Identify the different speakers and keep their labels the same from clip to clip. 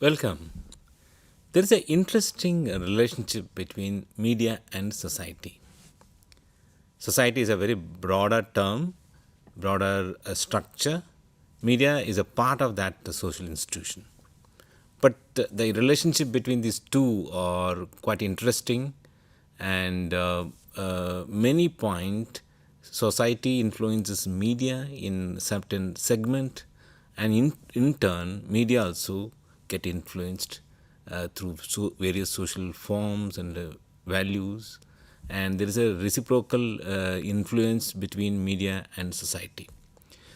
Speaker 1: Welcome. There is an interesting relationship between media and society. Society is a very broader term, broader structure. Media is a part of that social institution. But the relationship between these two are quite interesting, and many point society influences media in certain segment, and in turn media also get influenced through various social forms and values, and there is a reciprocal influence between media and society.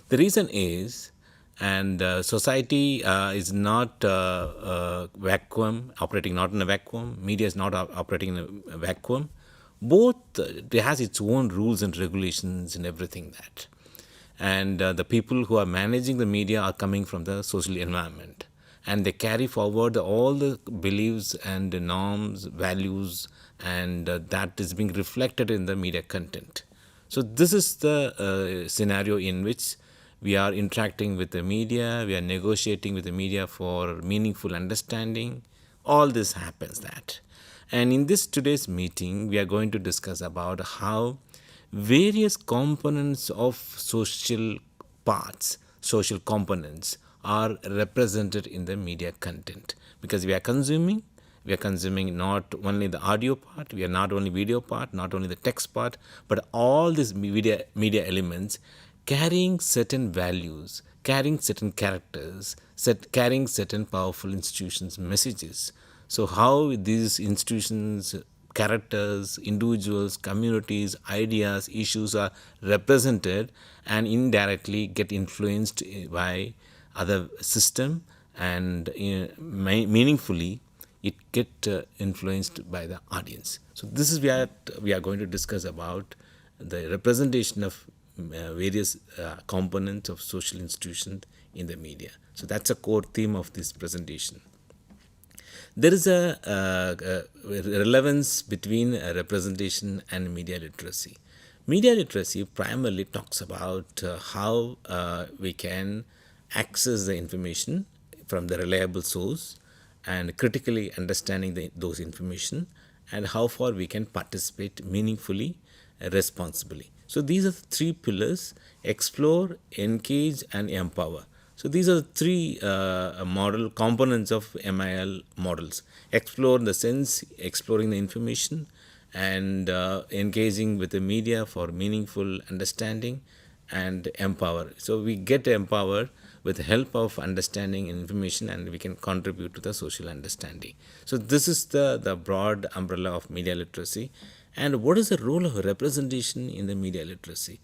Speaker 1: The reason is, and society is not vacuum, operating not in a vacuum. Media is not operating in a vacuum. Both it has its own rules and regulations and everything that. And the people who are managing the media are coming from the social environment, and they carry forward all the beliefs and the norms, values, and that is being reflected in the media content. So this is the scenario in which we are interacting with the media, we are negotiating with the media for meaningful understanding. All this happens that. And in this today's meeting, we are going to discuss about how various components of social parts, social components are represented in the media content, because we are consuming not only the audio part, we are not only video part, not only the text part, but all these media elements carrying certain values, carrying certain characters, carrying certain powerful institutions messages. So how these institutions, characters, individuals, communities, ideas, issues are represented and indirectly get influenced by other system, and meaningfully it get influenced by the audience. So this is where we are going to discuss about the representation of various components of social institutions in the media. So that's a core theme of this presentation. There is a relevance between representation and media literacy. Media literacy primarily talks about how we can access the information from the reliable source and critically understanding those information, and how far we can participate meaningfully, responsibly. So these are the three pillars: explore, engage, and empower. So these are the three model components of MIL models. Explore in the sense exploring the information, and engaging with the media for meaningful understanding, and empower. So we get empowered with the help of understanding information, and we can contribute to the social understanding. So this is the broad umbrella of media literacy. And what is the role of representation in the media literacy?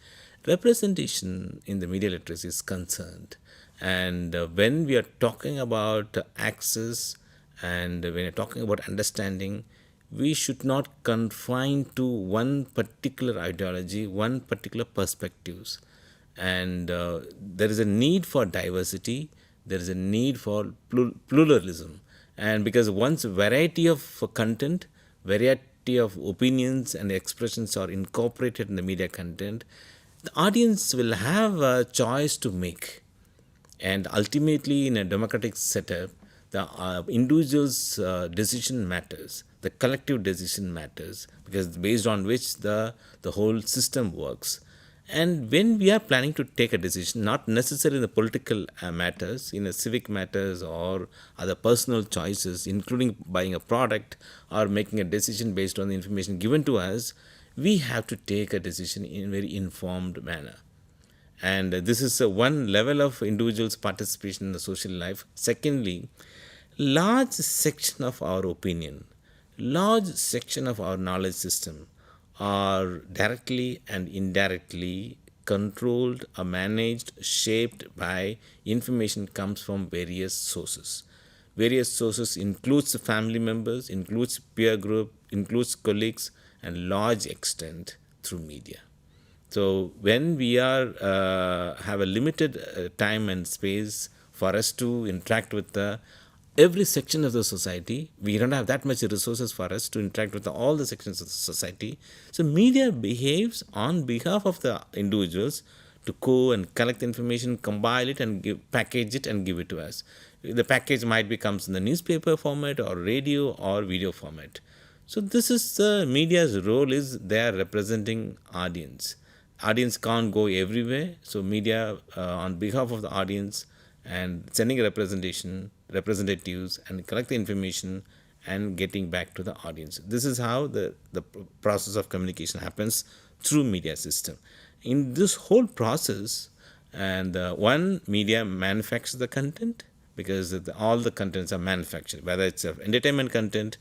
Speaker 1: Representation in the media literacy is concerned, and when we are talking about access, and when we are talking about understanding, we should not confine to one particular ideology, one particular perspectives. And there is a need for diversity, there is a need for pluralism. And because once variety of content, variety of opinions and expressions are incorporated in the media content, the audience will have a choice to make. And ultimately, in a democratic setup, the individual's decision matters, the collective decision matters, because based on which the whole system works. And when we are planning to take a decision, not necessarily in the political matters, in the civic matters or other personal choices, including buying a product or making a decision based on the information given to us, we have to take a decision in a very informed manner. And this is one level of individuals' participation in the social life. Secondly, large section of our opinion, large section of our knowledge system are directly and indirectly controlled or managed, shaped by information comes from various sources. Various sources includes family members, includes peer group, includes colleagues, and large extent through media. So when we are have a limited time and space for us to interact with the every section of the society, we don't have that much resources for us to interact with all the sections of the society. So media behaves on behalf of the individuals to go and collect information, compile it, and package it and give it to us. The package might be comes in the newspaper format or radio or video format. So this is the media's role, is they are representing audience. Audience can't go everywhere, so media on behalf of the audience and sending representatives and collect the information and getting back to the audience. This is how the process of communication happens through media system. In this whole process, and one media manufactures the content, because all the contents are manufactured, whether it's entertainment content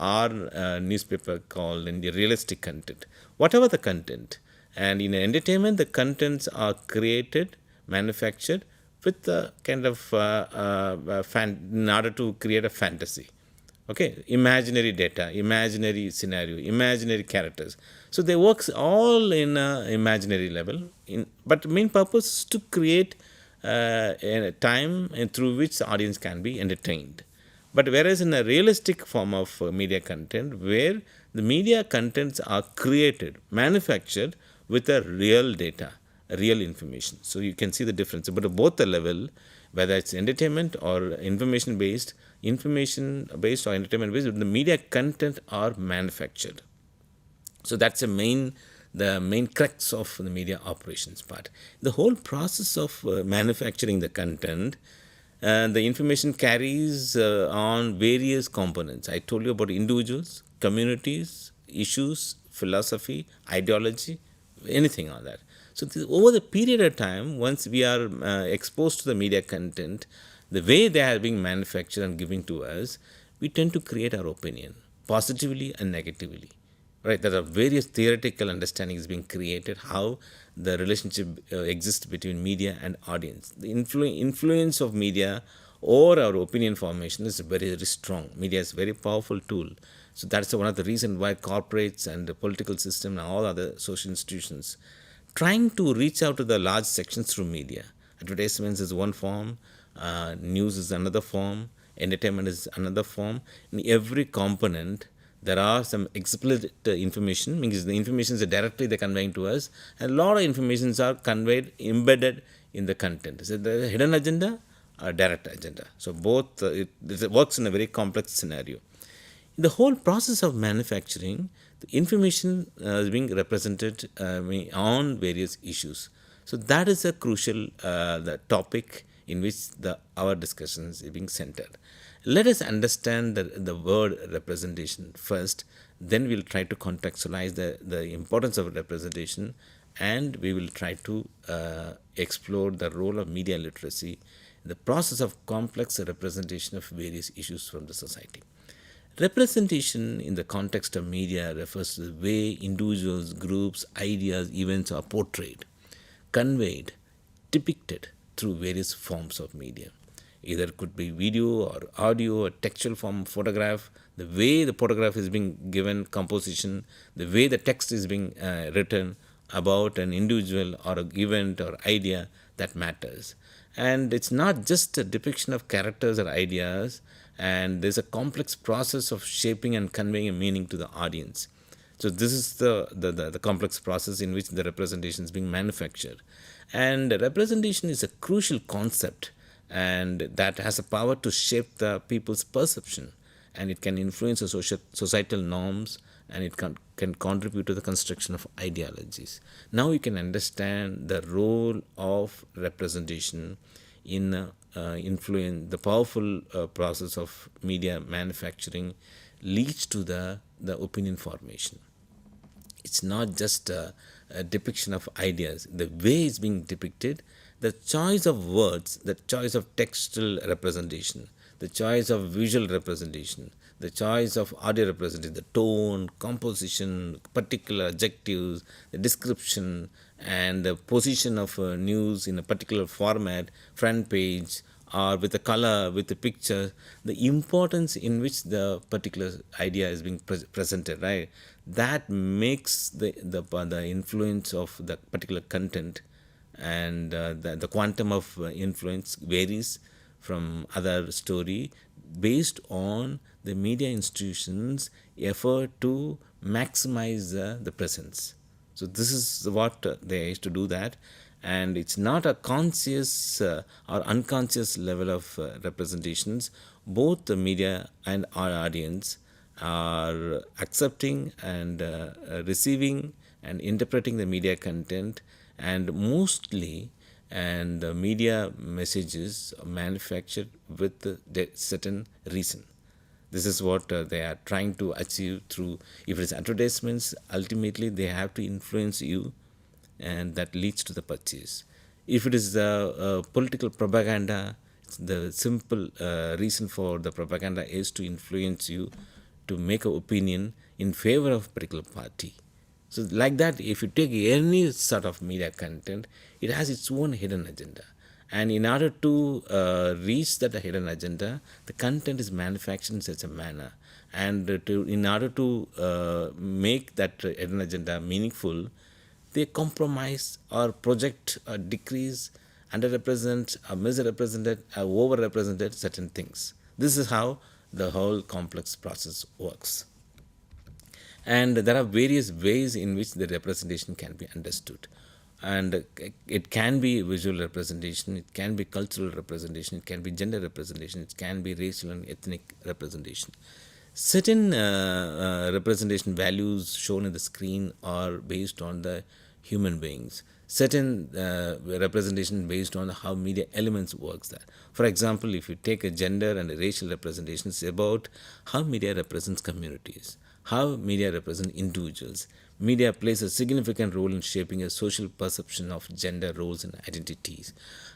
Speaker 1: or newspaper called in the realistic content, whatever the content. And in entertainment, the contents are created, manufactured with the kind of in order to create a fantasy. Okay, imaginary data, imaginary scenario, imaginary characters. So they works all in a imaginary level. But main purpose is to create a time through which the audience can be entertained. But whereas in a realistic form of media content, where the media contents are created, manufactured with a real data, real information. So you can see the difference. But at both the level, whether it's entertainment or information based or entertainment based, the media content are manufactured. So that's the main crux of the media operations part. The whole process of manufacturing the content, the information carries on various components. I told you about individuals, communities, issues, philosophy, ideology, anything on that. So over the period of time, once we are exposed to the media content, the way they are being manufactured and given to us, we tend to create our opinion, positively and negatively. Right? There are various theoretical understandings being created, how the relationship exists between media and audience. The influence of media or our opinion formation is very, very strong. Media is a very powerful tool. So that's one of the reasons why corporates and the political system and all other social institutions trying to reach out to the large sections through media. Advertisements is one form, news is another form, entertainment is another form. In every component, there are some explicit information, means the information is directly they're conveying to us, and a lot of informations are conveyed, embedded in the content. So the hidden agenda or direct agenda. So both, it works in a very complex scenario. In the whole process of manufacturing, the information is being represented on various issues. So that is a crucial the topic in which our discussions is being centered. Let us understand the word representation first, then we'll try to contextualize the importance of representation, and we will try to explore the role of media literacy in the process of complex representation of various issues from the society. Representation in the context of media refers to the way individuals, groups, ideas, events are portrayed, conveyed, depicted through various forms of media. Either it could be video or audio or textual form, photograph, the way the photograph is being given, composition, the way the text is being written about an individual or an event or idea, that matters. And it's not just a depiction of characters or ideas, and there's a complex process of shaping and conveying a meaning to the audience. So this is the complex process in which the representation is being manufactured. And representation is a crucial concept, and that has a power to shape the people's perception, and it can influence the societal norms, and it can contribute to the construction of ideologies. Now you can understand the role of representation in influence. The powerful process of media manufacturing leads to the opinion formation. It's not just a depiction of ideas. The way it's being depicted, the choice of words, the choice of textual representation, the choice of visual representation, the choice of audio representation, the tone, composition, particular adjectives, the description, and the position of news in a particular format, front page, or with the color, with the picture, the importance in which the particular idea is being presented, right? That makes the influence of the particular content, and the quantum of influence varies from other story based on the media institutions' effort to maximize the presence. So this is what they used to do that. and it's not a conscious or unconscious level of representations. Both the media and our audience are accepting and receiving and interpreting the media content, and mostly and the media messages are manufactured with the certain reason. This is what they are trying to achieve through, if it's advertisements, ultimately they have to influence you, and that leads to the purchase. If it is political propaganda, the simple reason for the propaganda is to influence you to make an opinion in favor of a particular party. So, like that, if you take any sort of media content, it has its own hidden agenda. And in order to reach that hidden agenda, the content is manufactured in such a manner. And in order to make that hidden agenda meaningful, they compromise or project or decrease, underrepresent or misrepresented or overrepresented certain things. This is how the whole complex process works. And there are various ways in which the representation can be understood. And it can be visual representation, it can be cultural representation, it can be gender representation, it can be racial and ethnic representation. Certain representation values shown in the screen are based on the human beings. Certain representation based on how media elements works there. For example, if you take a gender and a racial representation, it's about how media represents communities, how media represent individuals. Media plays a significant role in shaping a social perception of gender roles and identities.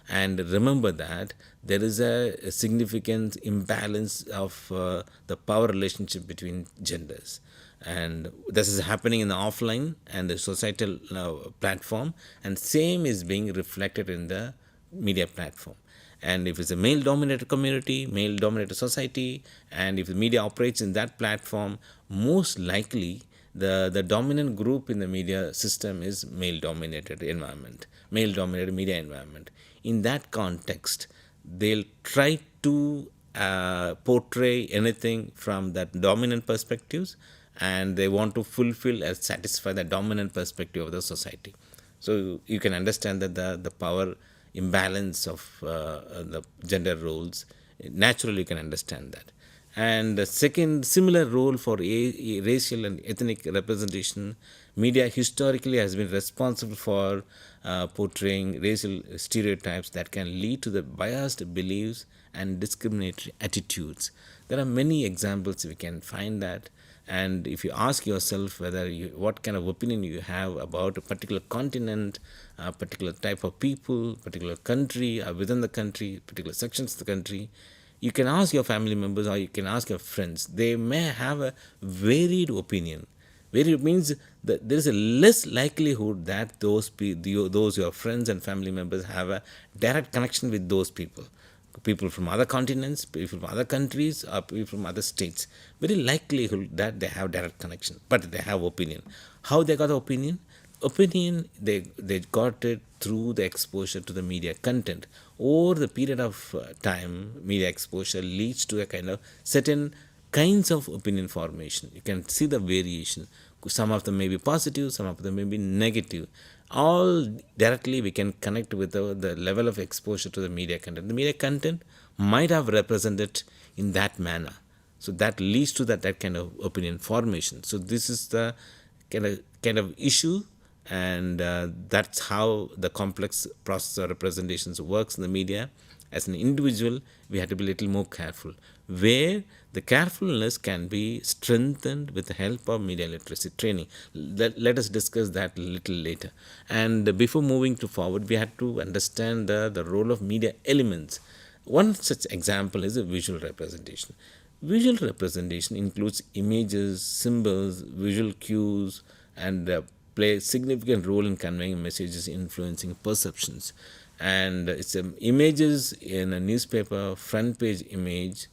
Speaker 1: And remember that there is a significant imbalance of the power relationship between genders. And this is happening in the offline and the societal platform, and same is being reflected in the media platform. And if it's a male dominated community, male dominated society, and if the media operates in that platform, most likely the dominant group in the media system is male dominated environment, male dominated media environment. In that context, they'll try to portray anything from that dominant perspectives, and they want to fulfill and satisfy the dominant perspective of the society. So you can understand that the power imbalance of the gender roles, naturally you can understand that. And the second similar role for racial and ethnic representation, media historically has been responsible for portraying racial stereotypes that can lead to the biased beliefs and discriminatory attitudes. There are many examples we can find that. And if you ask yourself whether what kind of opinion you have about a particular continent, a particular type of people, particular country, or within the country, particular sections of the country, you can ask your family members or you can ask your friends. They may have a varied opinion. Varied means that there is a less likelihood that those your friends and family members have a direct connection with those people. People from other continents, people from other countries, or people from other states. Very likelihood that they have direct connection, but they have opinion. How they got the opinion? Opinion, they got it through the exposure to the media content. Over the period of time, media exposure leads to a kind of certain kinds of opinion formation. You can see the variation. Some of them may be positive, some of them may be negative. All directly we can connect with the level of exposure to the media content. The media content might have represented in that manner. So that leads to that kind of opinion formation. So this is the kind of issue, and that's how the complex process of representations works in the media. As an individual, we have to be a little more careful, where the carefulness can be strengthened with the help of media literacy training. Let us discuss that a little later. And before moving to forward, we have to understand the role of media elements. One such example is a visual representation. Visual representation includes images, symbols, visual cues, and play a significant role in conveying messages, influencing perceptions. And it's images in a newspaper, front page image,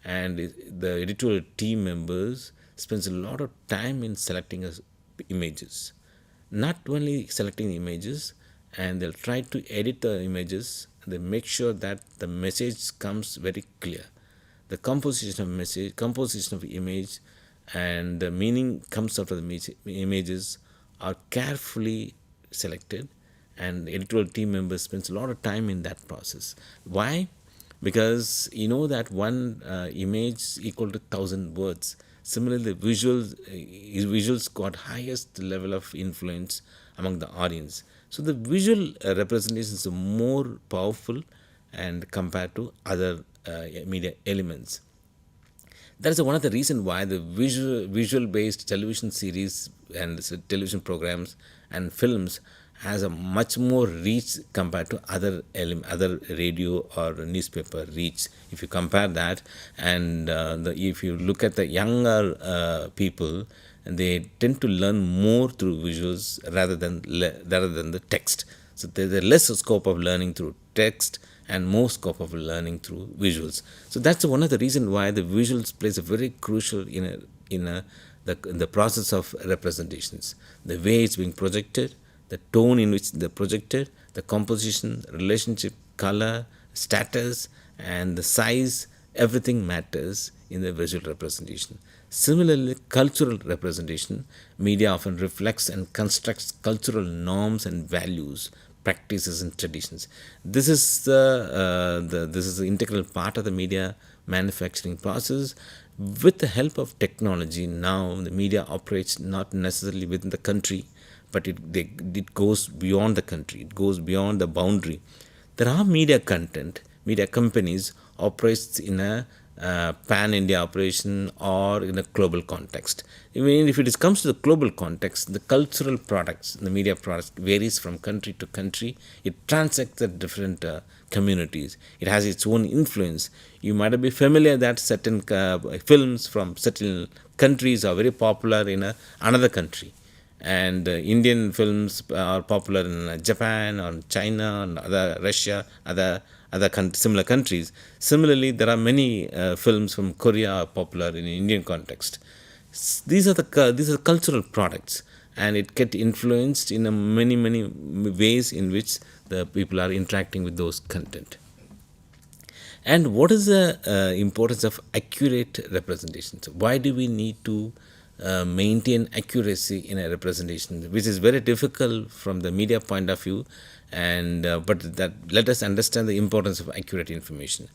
Speaker 1: and the editorial team members spends a lot of time in selecting images. Not only selecting the images, and they'll try to edit the images. They make sure that the message comes very clear. The composition of message, composition of image, and the meaning comes out of the images are carefully selected, and editorial team members spends a lot of time in that process. Why? Because you know that one image equal to 1,000 words. Similarly, visuals got highest level of influence among the audience. So the visual representations are more powerful and compared to other media elements. That's one of the reasons why the visual based television series and television programs and films has a much more reach compared to other radio or newspaper reach. If you compare that, and if you look at the younger people, they tend to learn more through visuals rather than the text. So there's a less scope of learning through text and more scope of learning through visuals. So that's one of the reasons why the visuals plays a very crucial in the process of representations. The way it's being projected, the tone in which they're projected, the composition, relationship, color, status, and the size, everything matters in the visual representation. Similarly, cultural representation, media often reflects and constructs cultural norms and values, practices and traditions. This is the integral part of the media manufacturing process. With the help of technology, now the media operates not necessarily within the country, but it goes beyond the country. It goes beyond the boundary. There are media companies operates in a pan-India operation or in a global context. I mean, if it comes to the global context, the cultural products, the media products varies from country to country. It transacts at different communities. It has its own influence. You might be familiar that certain films from certain countries are very popular in another country, and Indian films are popular in Japan or China and other Russia, other similar countries. Similarly, there are many films from Korea are popular in Indian context. These are the cultural products, and it get influenced in a many ways in which the people are interacting with those content. And what is the importance of accurate representations? Why do we need to maintain accuracy in a representation, which is very difficult from the media point of view, and but that let us understand the importance of accurate information.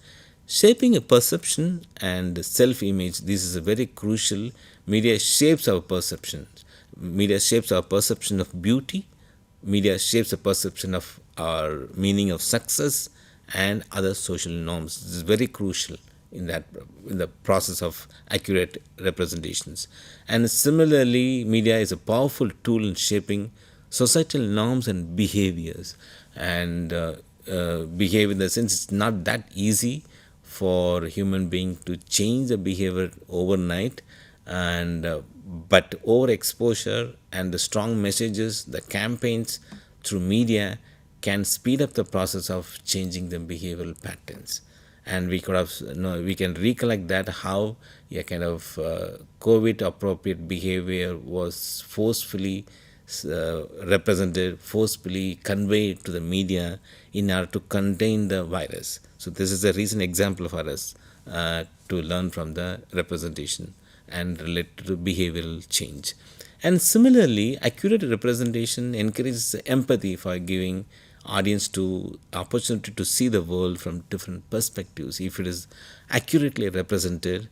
Speaker 1: Shaping a perception and self-image, this is a very crucial. Media shapes our perceptions. Media shapes our perception of beauty. Media shapes the perception of our meaning of success and other social norms. This is very crucial in the process of accurate representations. And similarly, media is a powerful tool in shaping societal norms and behaviors. And behave in the sense it's not that easy for human being to change the behavior overnight, and but overexposure and the strong messages, the campaigns through media can speed up the process of changing the behavioral patterns. And we could have we can recollect that how a kind of COVID appropriate behavior was forcefully represented, forcefully conveyed to the media in order to contain the virus. So this is a recent example for us to learn from the representation and relate to behavioral change. And similarly, accurate representation encourages empathy for giving audience to opportunity to see the world from different perspectives. If it is accurately represented,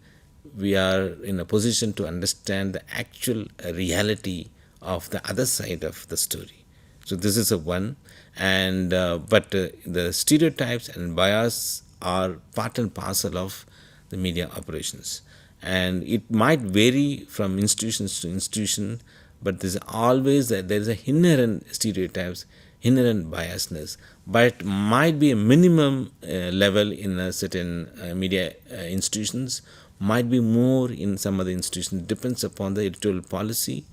Speaker 1: we are in a position to understand the actual reality of the other side of the story. So this is a one, and the stereotypes and bias are part and parcel of the media operations, and it might vary from institutions to institution, but there's always there is a inherent stereotypes, inherent biasness, but it might be a minimum level in a certain media institutions, might be more in some other institutions. Depends upon the editorial policy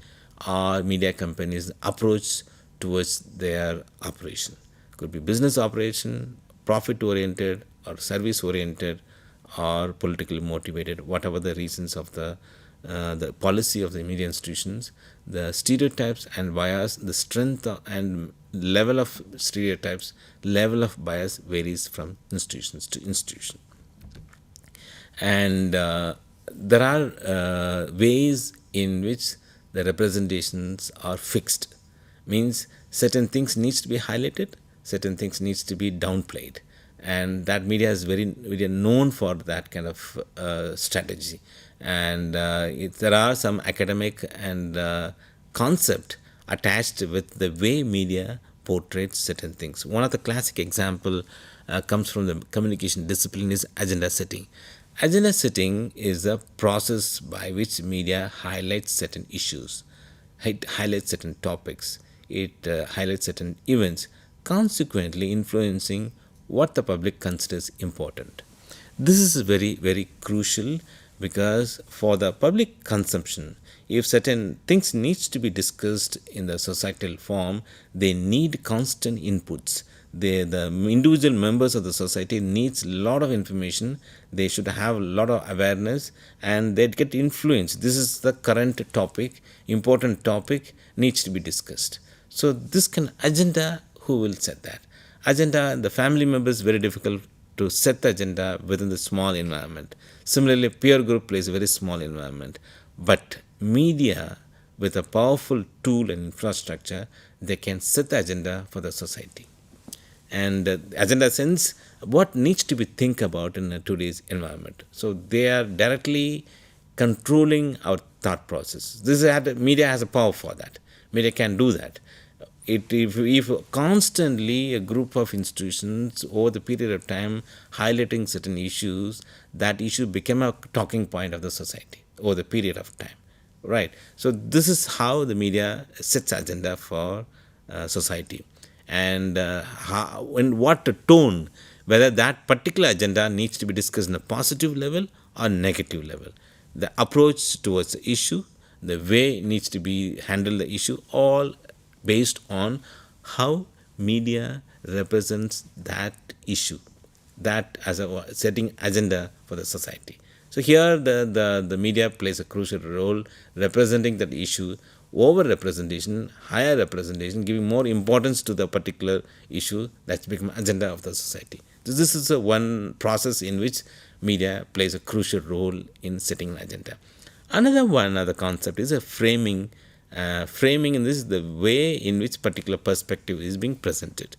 Speaker 1: or media companies' approach towards their operation. Could be business operation, profit oriented, or service oriented, or politically motivated. Whatever the reasons of the policy of the media institutions, the stereotypes and bias, the strength and level of stereotypes, level of bias varies from institutions to institution. And there are ways in which the representations are fixed. Means certain things needs to be highlighted, certain things needs to be downplayed, and that media is very known for that kind of strategy. And there are some academic and concept attached with the way media portrays certain things. One of the classic example comes from the communication discipline is agenda setting. Agenda setting is a process by which media highlights certain issues, it highlights certain topics, it highlights certain events, consequently influencing what the public considers important. This is very crucial because for the public consumption, if certain things needs to be discussed in the societal form, they need constant inputs. The individual members of the society needs a lot of information. They should have a lot of awareness and they get influenced. This is the current topic, important topic needs to be discussed. So this can agenda, who will set that agenda? The family members, very difficult to set the agenda within the small environment. Similarly, peer group plays a very small environment. But media, with a powerful tool and infrastructure, they can set the agenda for the society. And agenda sense what needs to be think about in today's environment. So they are directly controlling our thought process. Media has a power for that. Media can do that. If constantly a group of institutions over the period of time highlighting certain issues, that issue became a talking point of the society over the period of time, right? So this is how the media sets agenda for society, and in what tone, whether that particular agenda needs to be discussed in a positive level or negative level, the approach towards the issue, the way it needs to be handled the issue, all based on how media represents that issue, that as a setting agenda for the society. So here the media plays a crucial role representing that issue, over representation, higher representation, giving more importance to the particular issue that's become agenda of the society. So this is one process in which media plays a crucial role in setting an agenda. Another concept is a framing. Framing in this is the way in which particular perspective is being presented.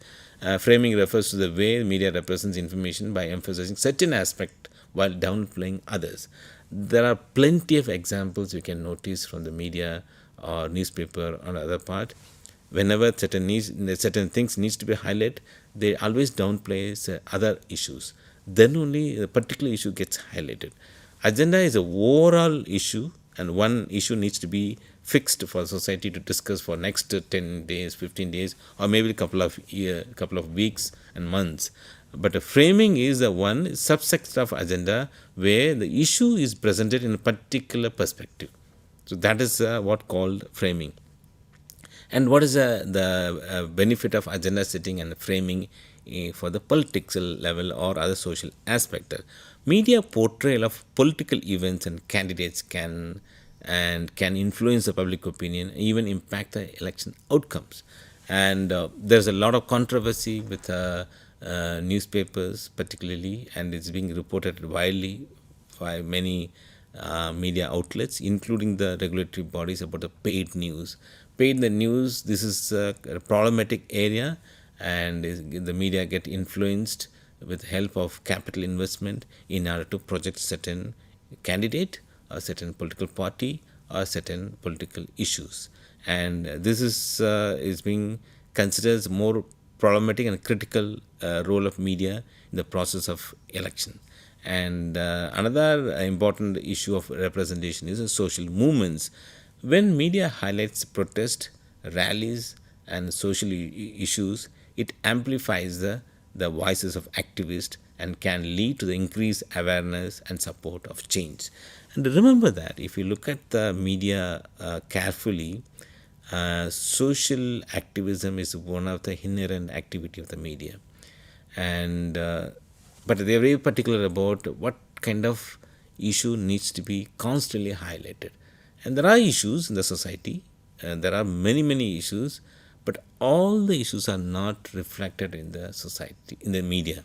Speaker 1: Framing refers to the way media represents information by emphasizing certain aspect while downplaying others. There are plenty of examples you can notice from the media or newspaper or other part. Whenever certain things needs to be highlighted, they always downplay other issues. Then only a particular issue gets highlighted. Agenda is a overall issue, and one issue needs to be fixed for society to discuss for next 10 days, 15 days, or maybe a couple of weeks and months. But a framing is the one subset of agenda where the issue is presented in a particular perspective. So that is what called framing. And what is the benefit of agenda setting and framing for the political level or other social aspect? Media portrayal of political events and candidates can influence the public opinion, even impact the election outcomes. And there's a lot of controversy with newspapers particularly, and it's being reported widely by many media outlets, including the regulatory bodies, about the paid news. Paid the news, this is a problematic area, and the media get influenced with help of capital investment in order to project certain candidate or certain political party or certain political issues. And this is being considered as more problematic and critical role of media in the process of election. And another important issue of representation is social movements. When media highlights protest, rallies, and social issues, it amplifies the voices of activists and can lead to the increased awareness and support of change. And remember that if you look at the media carefully, social activism is one of the inherent activity of the media. And but they are very particular about what kind of issue needs to be constantly highlighted. And there are issues in the society, and there are many issues, but all the issues are not reflected in the society, in the media.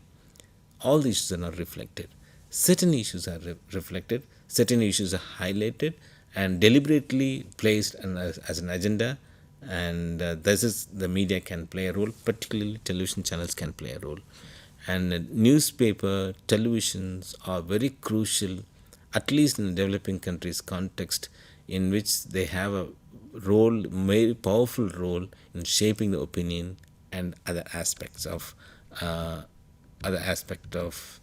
Speaker 1: All the issues are not reflected. Certain issues are reflected, certain issues are highlighted and deliberately placed as an agenda and this is the media can play a role, particularly television channels can play a role, and newspaper televisions are very crucial, at least in the developing countries context, in which they have a role, very powerful role in shaping the opinion and uh, other aspect of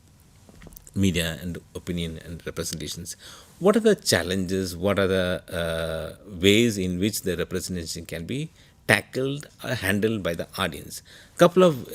Speaker 1: media and opinion and representations. What are the challenges? What are the ways in which the representation can be tackled or handled by the audience? Couple of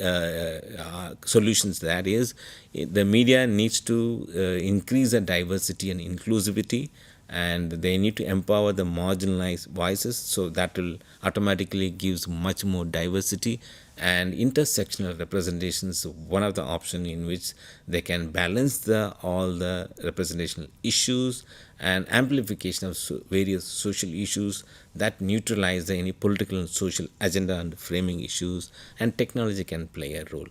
Speaker 1: solutions. That is, the media needs to increase the diversity and inclusivity, and they need to empower the marginalized voices, so that will automatically gives much more diversity and intersectional representations. One of the option in which they can balance the all the representational issues and amplification of various social issues that neutralize the any political and social agenda and framing issues, and technology can play a role.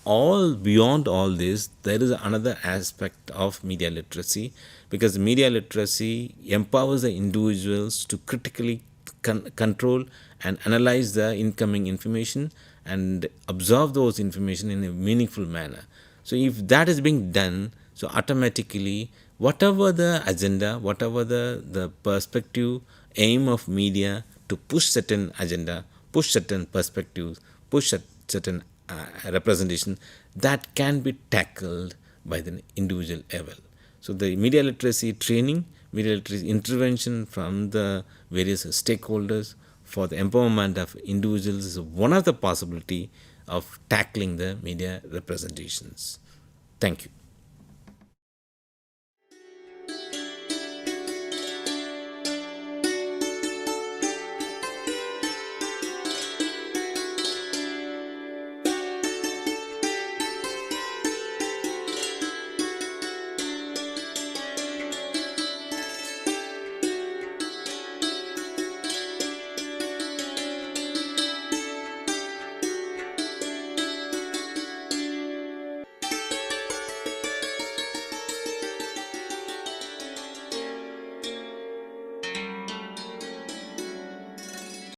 Speaker 1: All beyond all this, there is another aspect of media literacy, because media literacy empowers the individuals to critically control and analyze the incoming information and absorb those information in a meaningful manner. So if that is being done, so automatically whatever the agenda, whatever the perspective aim of media to push certain agenda, push certain perspectives, push certain representation, that can be tackled by the individual level. So the media literacy training, media literacy intervention from the various stakeholders for the empowerment of individuals is one of the possibility of tackling the media representations. Thank you.